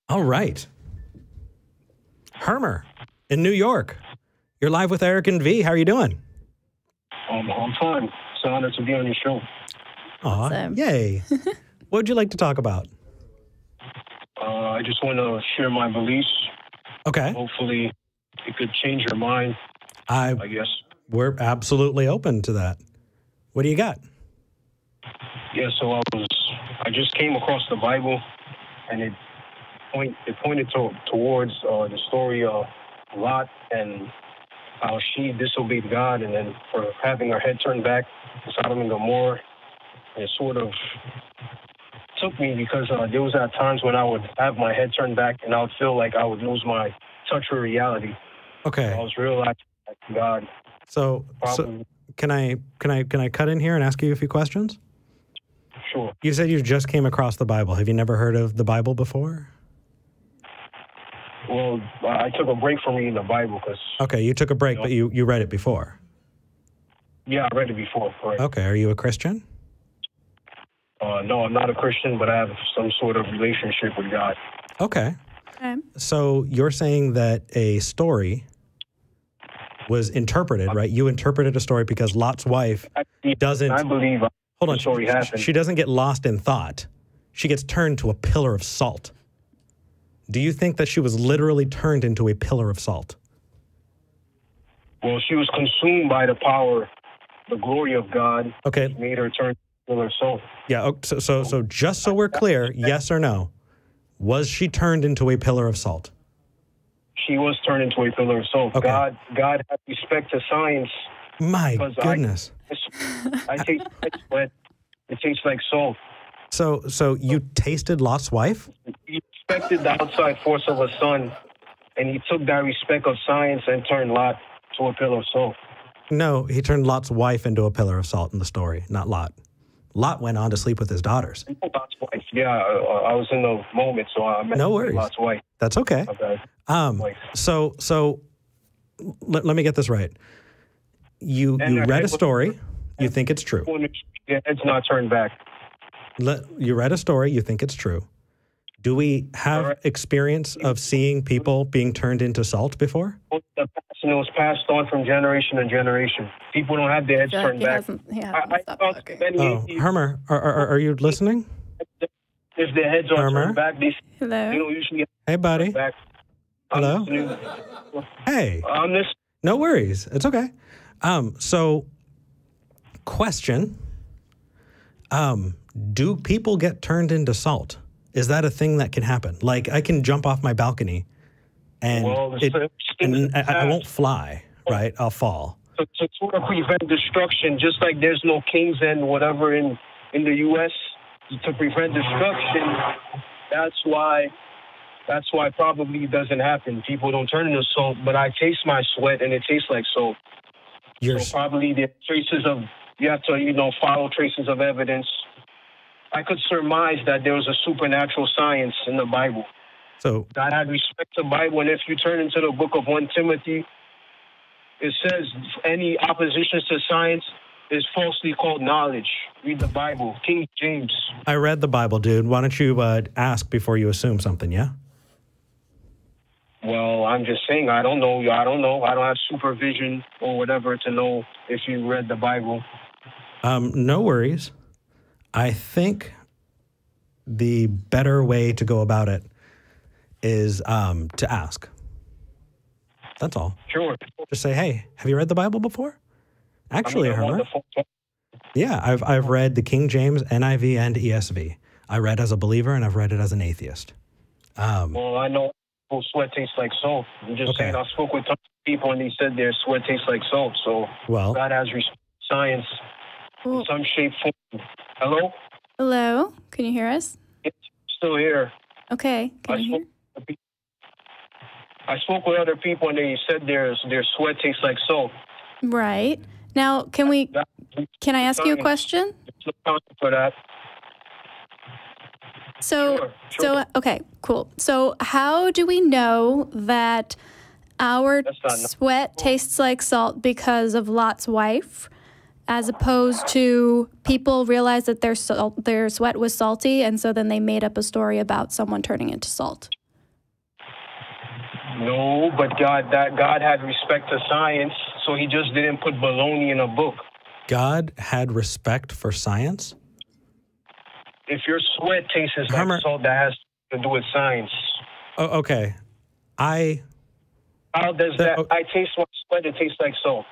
All right. Hermer in New York. You're live with Eric and V. How are you doing? I'm fine. It's an honor to be on your show. Aw, Awesome. yay. What would you like to talk about? I just want to share my beliefs. Okay. Hopefully, it could change your mind, I guess. We're absolutely open to that. What do you got? Yeah, so I just came across the Bible, and it pointed towards the story of Lot and how she disobeyed God, and then for having her head turned back to Sodom and Gomorrah. And it sort of took me because there was at times when I would have my head turned back and I would feel like I would lose my touch with reality. Okay. So I was realizing that God. So can I cut in here and ask you a few questions? Sure. You said you just came across the Bible. Have you never heard of the Bible before? Well, I took a break from reading the Bible because... Okay, you took a break, but you read it before. Yeah, I read it before. Correct. Okay, are you a Christian? No, I'm not a Christian, but I have some sort of relationship with God. Okay. So you're saying that a story was interpreted, right? You interpreted a story because Lot's wife doesn't... I believe hold on, the story happened. She doesn't get lost in thought. She gets turned to a pillar of salt. Do you think that she was literally turned into a pillar of salt? Well, she was consumed by the power, the glory of God. Okay. Which made her turn to a pillar of salt. Yeah, so just so we're clear, yes or no, was she turned into a pillar of salt? She was turned into a pillar of salt. Okay. God had respect to science. My goodness. I taste sweat. It tastes like salt. So you tasted Lot's wife? He respected the outside force of a sun, and he took that respect of science and turned Lot to a pillar of salt. No, he turned Lot's wife into a pillar of salt in the story, not Lot. Lot went on to sleep with his daughters. Lot's wife. Yeah, I was in the moment, so I meant no worries. Lot's wife. That's okay. So let me get this right. You read a story. You think it's true. Your head's not turned back. You read a story. You think it's true. Do we have experience of seeing people being turned into salt before? And it was passed on from generation to generation. People don't have their heads turned back. Hermer, are you listening? If their heads are turned back, they don't usually. Hey, buddy. Back. Hello. Hey. No worries. It's okay. So, question. Do people get turned into salt? Is that a thing that can happen? Like, I can jump off my balcony and, I won't fly, right? I'll fall. To sort of prevent destruction, just like there's no kings and whatever in the U.S., to prevent destruction, that's why probably it doesn't happen. People don't turn into salt, but I taste my sweat and it tastes like salt. So probably the traces of, you have to, follow traces of evidence. I could surmise that there was a supernatural science in the Bible. So God had respect to the Bible, and if you turn into the book of 1 Timothy, it says any oppositions to science is falsely called knowledge. Read the Bible, King James. I read the Bible, dude. Why don't you ask before you assume something, yeah? Well, I'm just saying, I don't know. I don't have supervision or whatever to know if you read the Bible. No worries. I think the better way to go about it is to ask. That's all. Sure. Just say, hey, have you read the Bible before? Actually, Hermer. Yeah, I've read the King James, NIV, and ESV. I read as a believer, and I've read it as an atheist. Well, I know sweat tastes like salt. I'm just saying, I spoke with tons of people, and they said their sweat tastes like salt. So God has science in some shape, form. Hello? Hello? Can you hear us? It's still here. Okay. Can you hear? I spoke with other people, and they said their sweat tastes like salt. Right. Now, can I ask you a question? There's no time for that. So, okay, cool. So how do we know that our sweat tastes like salt because of Lot's wife, as opposed to people realized that their sweat was salty, and so then they made up a story about someone turning into salt? No, but God had respect to science, so he just didn't put baloney in a book. God had respect for science? If your sweat tastes like salt, that has to do with science. Oh, okay. How does I taste my sweat, it tastes like salt.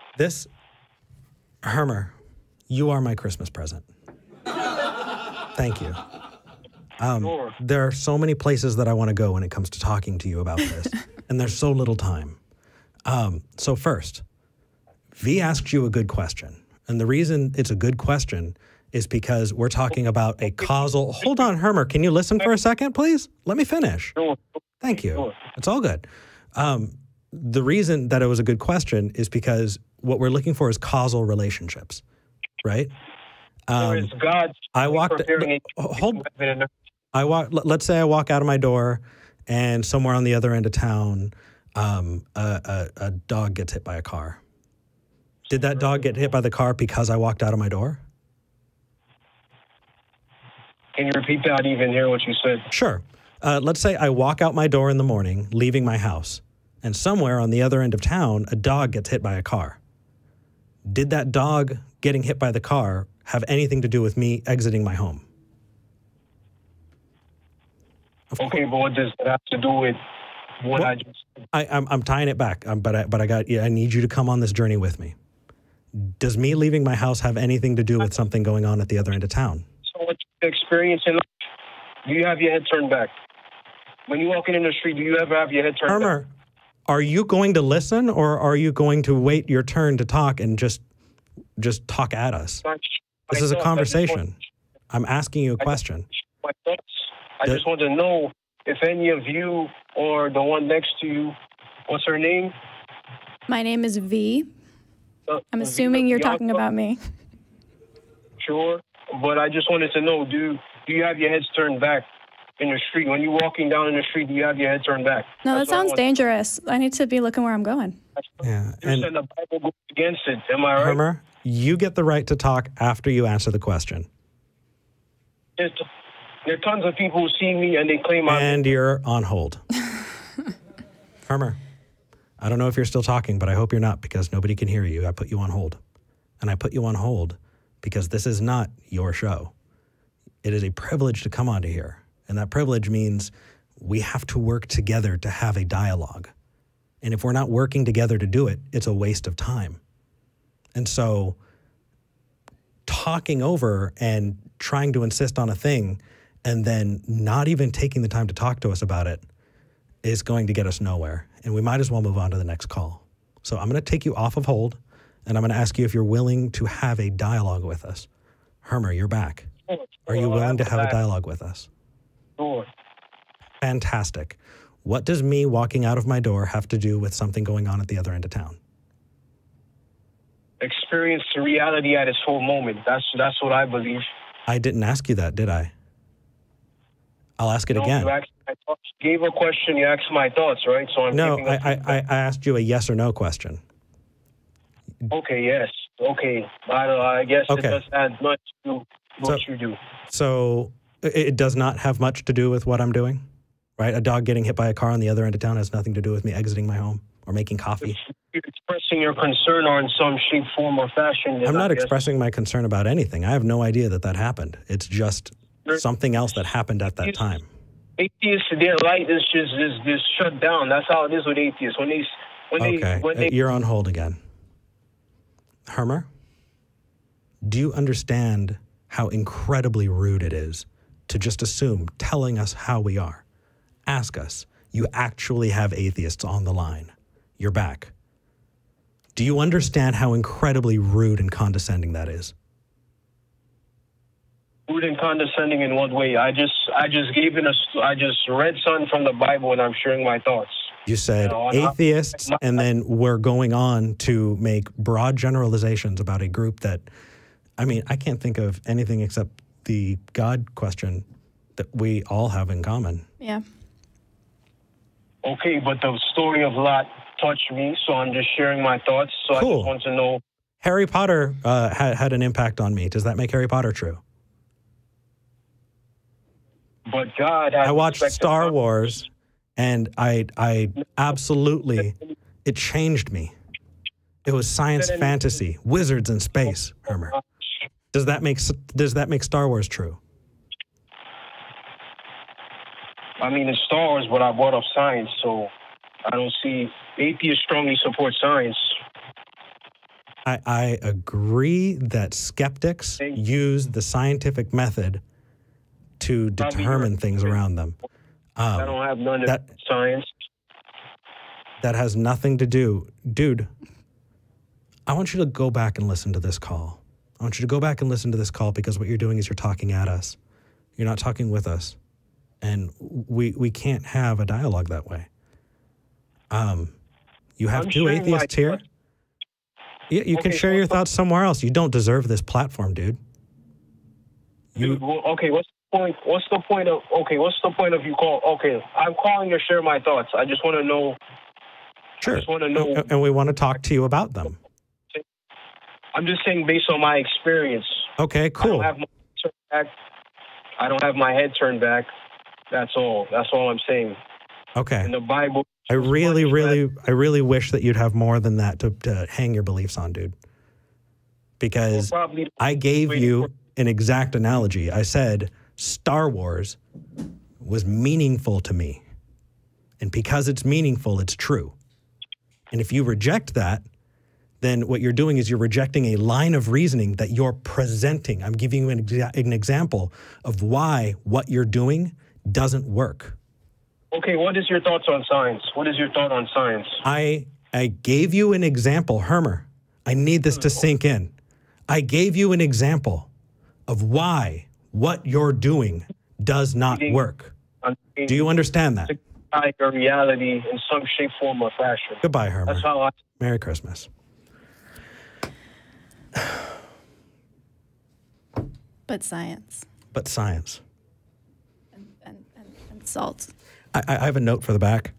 Hermer, you are my Christmas present. Thank you. Sure. There are so many places that I want to go when it comes to talking to you about this, and there's so little time. So first, V asked you a good question, and the reason it's a good question is because we're talking about a causal... Hold on, Hermer, can you listen for a second, please? Let me finish. Sure. Thank you. Sure. It's all good. The reason that it was a good question is because what we're looking for is causal relationships, right? There is God. Let's say I walk out of my door, and somewhere on the other end of town, a dog gets hit by a car. Did that dog get hit by the car because I walked out of my door? Can you repeat that? I didn't even hear what you said. Sure. Let's say I walk out my door in the morning, leaving my house, and somewhere on the other end of town, a dog gets hit by a car. Did that dog getting hit by the car have anything to do with me exiting my home? Okay, but what does that have to do with what I just said? I'm tying it back, but I need you to come on this journey with me. Does me leaving my house have anything to do with something going on at the other end of town? So what's the experience in life? Do you have your head turned back? When you're walking in the street, do you ever have your head turned Hermer, back? Are you going to listen, or are you going to wait your turn to talk and just talk at us? This is a conversation. I'm asking you a question. I just want to know if any of you or the one next to you, what's her name? My name is V. I'm assuming you're talking about me. Sure, but I just wanted to know, do you have your heads turned back in the street? When you're walking down in the street, do you have your head turned back? No, that sounds dangerous. I need to be looking where I'm going. Yeah, and the Bible goes against it. Am I right? Hermer, you get the right to talk after you answer the question. There are tons of people who see me and they claim you're on hold. Hermer, I don't know if you're still talking, but I hope you're not, because nobody can hear you. I put you on hold. And I put you on hold because this is not your show. It is a privilege to come onto here. And that privilege means we have to work together to have a dialogue. And if we're not working together to do it, it's a waste of time. And so talking over and trying to insist on a thing and then not even taking the time to talk to us about it is going to get us nowhere. And we might as well move on to the next call. So I'm going to take you off of hold, and I'm going to ask you if you're willing to have a dialogue with us. Hermer, you're back. Are you willing to have a dialogue with us? Sure. Fantastic. What does me walking out of my door have to do with something going on at the other end of town? Experience reality at its full moment. That's what I believe. I didn't ask you that, did I? I'll ask it again. You gave a question, you asked my thoughts, right? So I asked you a yes or no question. Okay, yes. Okay. I guess it doesn't add much to what you do. So it does not have much to do with what I'm doing, right? A dog getting hit by a car on the other end of town has nothing to do with me exiting my home or making coffee. You're expressing your concern or in some shape, form, or fashion. I'm not expressing my concern about anything. I have no idea that happened. It's just something else that happened at that time. Atheists, their light is just shut down. That's how it is with atheists. When they You're on hold again. Hermer, do you understand how incredibly rude it is to just assume telling us how we are? Ask us. You actually have atheists on the line. You're back. Do you understand how incredibly rude and condescending that is? Rude and condescending in what way? I just read something from the Bible and I'm sharing my thoughts. You said atheists, and then we're going on to make broad generalizations about a group that, I mean, I can't think of anything except the God question that we all have in common. Yeah. Okay, but the story of Lot touched me, so I'm just sharing my thoughts. So cool. I just want to know. Harry Potter had an impact on me. Does that make Harry Potter true? But God has I watched Star Wars, And I absolutely, it changed me. It was science fantasy, wizards in space, Hermer. Does that make Star Wars true? I mean, in Star Wars, but I brought up science, so I don't see atheists strongly support science. I agree that skeptics use the scientific method to determine things around them. I don't have none of science. That has nothing to do. Dude, I want you to go back and listen to this call. I want you to go back and listen to this call, because what you're doing is you're talking at us. You're not talking with us. And we can't have a dialogue that way. You have two atheists here. You can share your thoughts somewhere else. You don't deserve this platform, dude. Okay, what's the point? What's the point of you call? Okay, I'm calling to share my thoughts. I just want to know. Sure. I just want to know. And we want to talk to you about them. I'm just saying based on my experience. Okay, cool. I don't have my head turned back. That's all. That's all I'm saying. Okay. In the Bible. I really wish that you'd have more than that to hang your beliefs on, dude. Because I gave you an exact analogy. I said Star Wars was meaningful to me. And because it's meaningful, it's true. And if you reject that, then what you're doing is you're rejecting a line of reasoning that you're presenting. I'm giving you an example of why what you're doing doesn't work. Okay, what is your thoughts on science? What is your thought on science? I gave you an example, Hermer. I need this to sink in. I gave you an example of why what you're doing does not work. Do you understand that? Your reality in some shape, form, or fashion. Goodbye, Hermer. That's how Merry Christmas. But science. But science. And salt. I have a note for the back.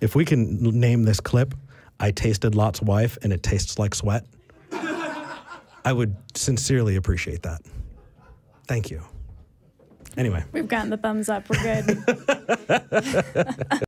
If we can name this clip, I tasted Lot's wife and it tastes like sweat, I would sincerely appreciate that. Thank you. Anyway. We've gotten the thumbs up. We're good.